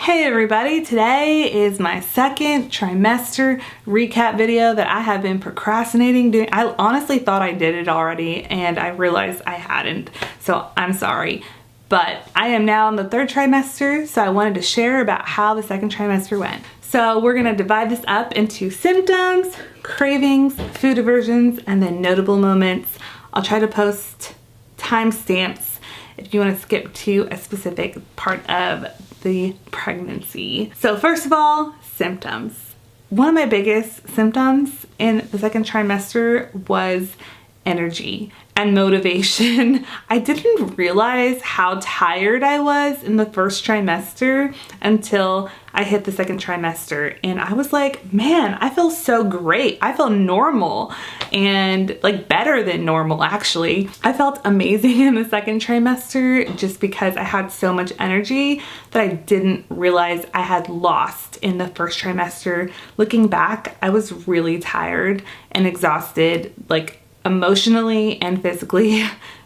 Hey everybody, today is my second trimester recap video that I have been procrastinating doing. I honestly thought I did it already and I realized I hadn't, so I'm sorry. But I am now in the third trimester, so I wanted to share about how the second trimester went. So we're gonna divide this up into symptoms, cravings, food aversions, and then notable moments. I'll try to post timestamps if you want to skip to a specific part of the pregnancy. So first of all, symptoms. One of my biggest symptoms in the second trimester was energy and motivation. I didn't realize how tired I was in the first trimester until I hit the second trimester, and I was like, man, I feel so great. I feel normal and like better than normal actually. I felt amazing in the second trimester just because I had so much energy that I didn't realize I had lost in the first trimester. Looking back, I was really tired and exhausted, like emotionally and physically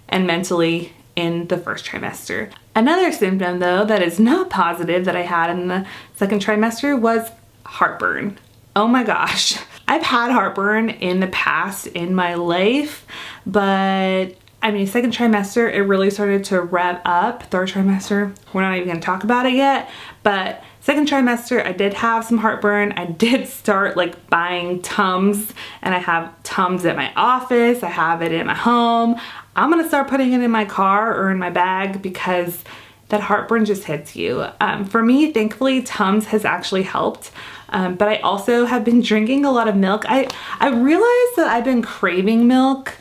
and mentally in the first trimester. Another symptom though that is not positive that I had in the second trimester was heartburn. Oh my gosh. I've had heartburn in the past in my life, but I mean, second trimester, it really started to rev up. Third trimester, we're not even gonna talk about it yet, but second trimester, I did have some heartburn. I did start like buying Tums, and I have Tums at my office. I have it in my home. I'm gonna start putting it in my car or in my bag because that heartburn just hits you. For me, thankfully, Tums has actually helped. But I also have been drinking a lot of milk. I realized that I've been craving milk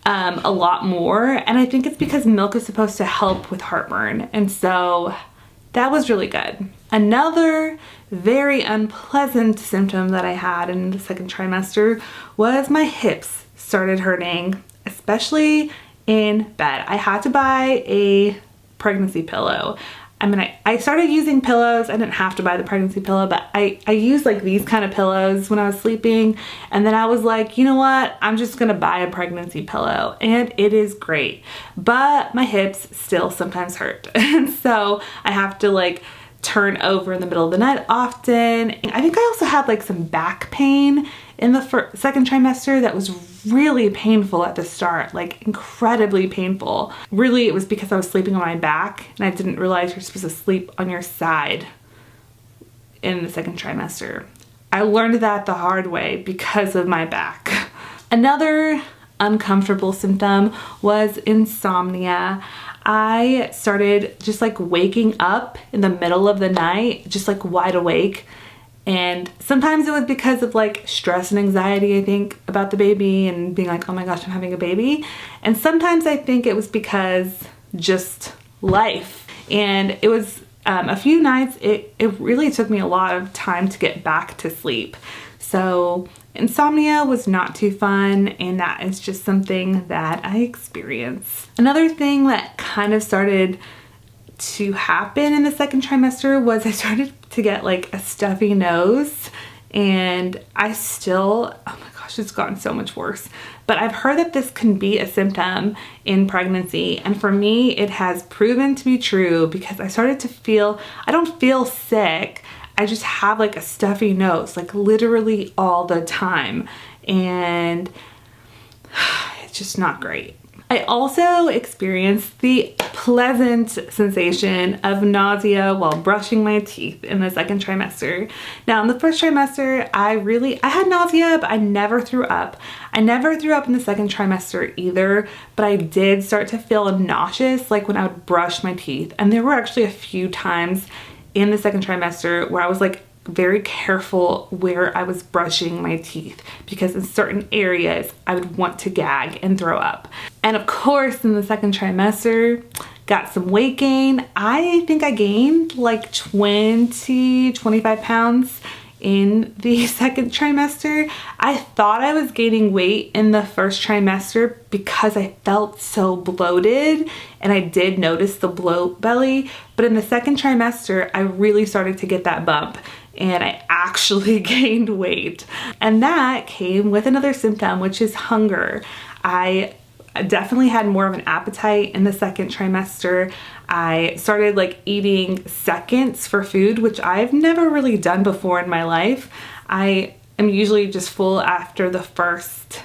a lot more, and I think it's because milk is supposed to help with heartburn, and so that was really good. Another very unpleasant symptom that I had in the second trimester was my hips started hurting, especially in bed. I had to buy a pregnancy pillow. I mean, I started using pillows. I didn't have to buy the pregnancy pillow, but I used like these kind of pillows when I was sleeping. And then I was like, you know what? I'm just gonna buy a pregnancy pillow, and it is great. But my hips still sometimes hurt. And so I have to like turn over in the middle of the night often. And I think I also had like some back pain in the second trimester that was really painful at the start, like incredibly painful. Really, it was because I was sleeping on my back, and I didn't realize you're supposed to sleep on your side in the second trimester. I learned that the hard way because of my back. Another uncomfortable symptom was insomnia. I started just like waking up in the middle of the night, just like wide awake. And sometimes it was because of like stress and anxiety, I think, about the baby and being like, oh my gosh, I'm having a baby. And sometimes I think it was because just life. And it was a few nights, it really took me a lot of time to get back to sleep. So insomnia was not too fun, and that is just something that I experienced. Another thing that kind of started to happen in the second trimester was I started to get like a stuffy nose, and I still, oh my gosh, it's gotten so much worse. But I've heard that this can be a symptom in pregnancy, and for me it has proven to be true because I started to feel, I don't feel sick, I just have like a stuffy nose, like literally all the time, and it's just not great. I also experienced the pleasant sensation of nausea while brushing my teeth in the second trimester. Now in the first trimester, I had nausea, but I never threw up. I never threw up in the second trimester either, but I did start to feel nauseous like when I would brush my teeth. And there were actually a few times in the second trimester where I was like very careful where I was brushing my teeth because in certain areas I would want to gag and throw up. And of course in the second trimester, got some weight gain. I think I gained like 25 pounds in the second trimester. I thought I was gaining weight in the first trimester because I felt so bloated, and I did notice the bloat belly, but in the second trimester I really started to get that bump, and I actually gained weight. And that came with another symptom, which is hunger. I definitely had more of an appetite in the second trimester. I started like eating seconds for food, which I've never really done before in my life. I am usually just full after the first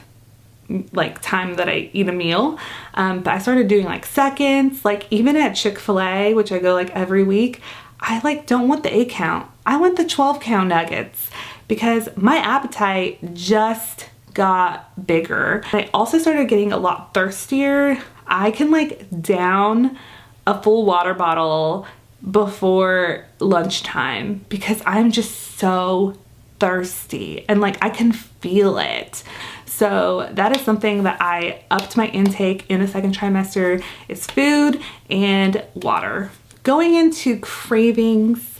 like time that I eat a meal. But I started doing like seconds, like even at Chick-fil-A, which I go like every week, I like don't want the 8 count. I want the 12 count nuggets because my appetite just got bigger. I also started getting a lot thirstier. I can like down a full water bottle before lunchtime because I'm just so thirsty and like I can feel it. So that is something that I upped my intake in the second trimester, is food and water. Going into cravings,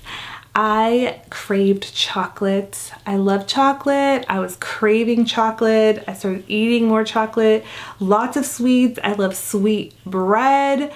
I craved chocolate. I love chocolate. I was craving chocolate. I started eating more chocolate. Lots of sweets. I love sweet bread.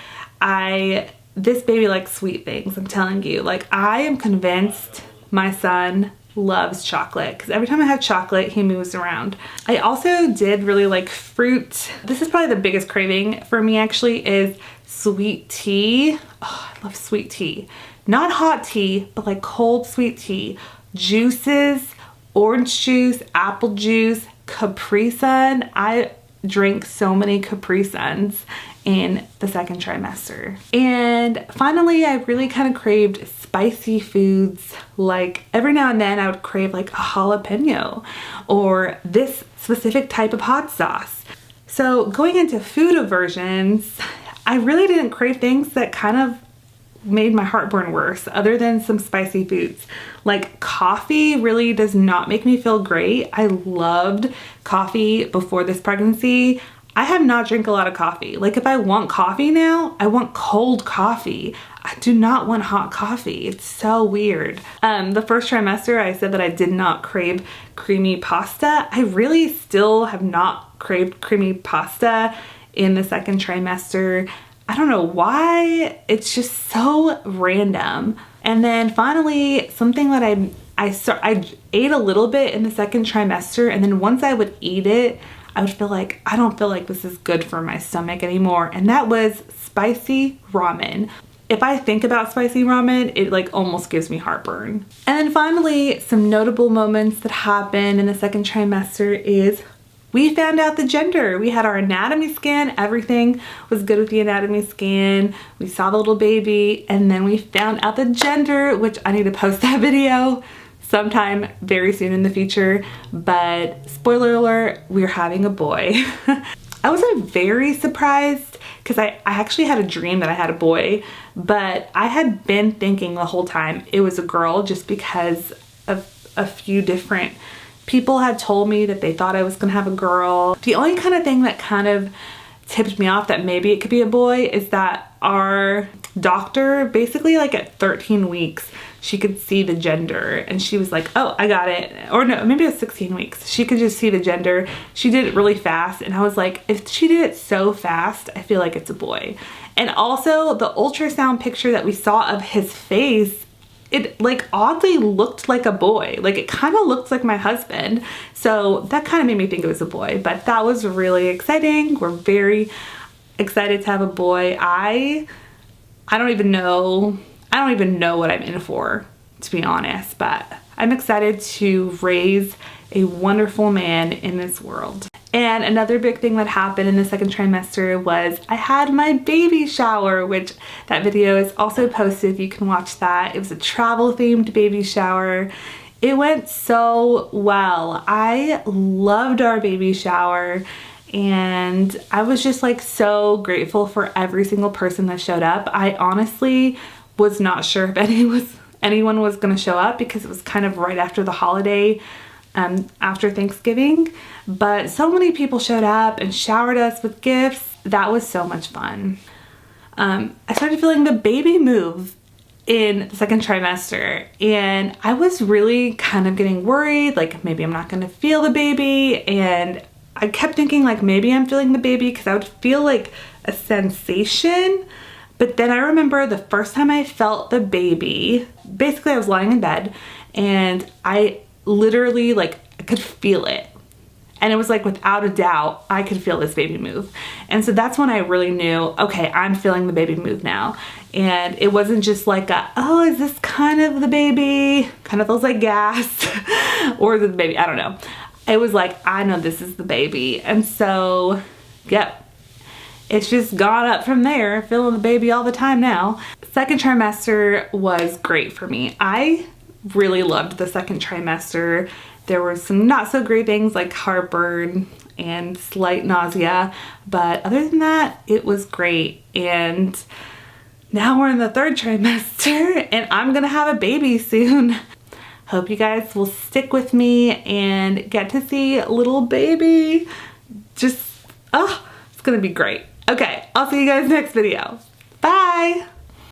This baby likes sweet things, I'm telling you. Like, I am convinced my son loves chocolate because every time I have chocolate, he moves around. I also did really like fruit. This is probably the biggest craving for me actually, is sweet tea. Oh, I love sweet tea. Not hot tea, but like cold sweet tea. Juices, orange juice, apple juice, Capri Sun. I drink so many Capri Suns in the second trimester. And finally, I really kind of craved spicy foods. Like every now and then I would crave like a jalapeno or this specific type of hot sauce. So going into food aversions, I really didn't crave things that kind of made my heartburn worse other than some spicy foods. Like coffee really does not make me feel great. I loved coffee before this pregnancy. I have not drank a lot of coffee. Like if I want coffee now, I want cold coffee. I do not want hot coffee. It's so weird. The first trimester, I said that I did not crave creamy pasta. I really still have not craved creamy pasta in the second trimester. I don't know why, it's just so random. And then finally, something that I ate a little bit in the second trimester, and then once I would eat it, I would feel like, I don't feel like this is good for my stomach anymore. And that was spicy ramen. If I think about spicy ramen, it like almost gives me heartburn. And then finally, some notable moments that happened in the second trimester is we found out the gender. We had our anatomy scan. Everything was good with the anatomy scan. We saw the little baby, and then we found out the gender, which I need to post that video sometime very soon in the future. But spoiler alert, we're having a boy. I was very surprised because I actually had a dream that I had a boy, but I had been thinking the whole time it was a girl just because of a few different people had told me that they thought I was gonna have a girl. The only kind of thing that kind of tipped me off that maybe it could be a boy is that our doctor, basically like at 13 weeks, she could see the gender and she was like, oh, I got it. Or no, maybe it was 16 weeks. She could just see the gender. She did it really fast. And I was like, if she did it so fast, I feel like it's a boy. And also the ultrasound picture that we saw of his face, it like oddly looked like a boy. Like it kind of looked like my husband. So that kind of made me think it was a boy, but that was really exciting. We're very excited to have a boy. I don't even know what I'm in for, to be honest, but I'm excited to raise a wonderful man in this world. And another big thing that happened in the second trimester was I had my baby shower, which that video is also posted. You can watch that. It was a travel themed baby shower. It went so well. I loved our baby shower. And I was just like so grateful for every single person that showed up. I honestly was not sure if anyone was going to show up because it was kind of right after the holiday, after Thanksgiving. But so many people showed up and showered us with gifts. That was so much fun. I started feeling the baby move in the second trimester, and I was really kind of getting worried, like maybe I'm not going to feel the baby. And I kept thinking like maybe I'm feeling the baby because I would feel like a sensation. But then I remember the first time I felt the baby, basically I was lying in bed and I literally like I could feel it. And it was like, without a doubt, I could feel this baby move. And so that's when I really knew, okay, I'm feeling the baby move now. And it wasn't just like oh, is this kind of the baby? Kind of feels like gas. Or is it the baby? I don't know. It was like, I know this is the baby. And so, yep. It's just gone up from there, feeling the baby all the time now. Second trimester was great for me. I really loved the second trimester. There were some not so great things like heartburn and slight nausea, but other than that, it was great. And now we're in the third trimester and I'm gonna have a baby soon. Hope you guys will stick with me and get to see a little baby. Just, oh, it's gonna be great. Okay, I'll see you guys next video. Bye.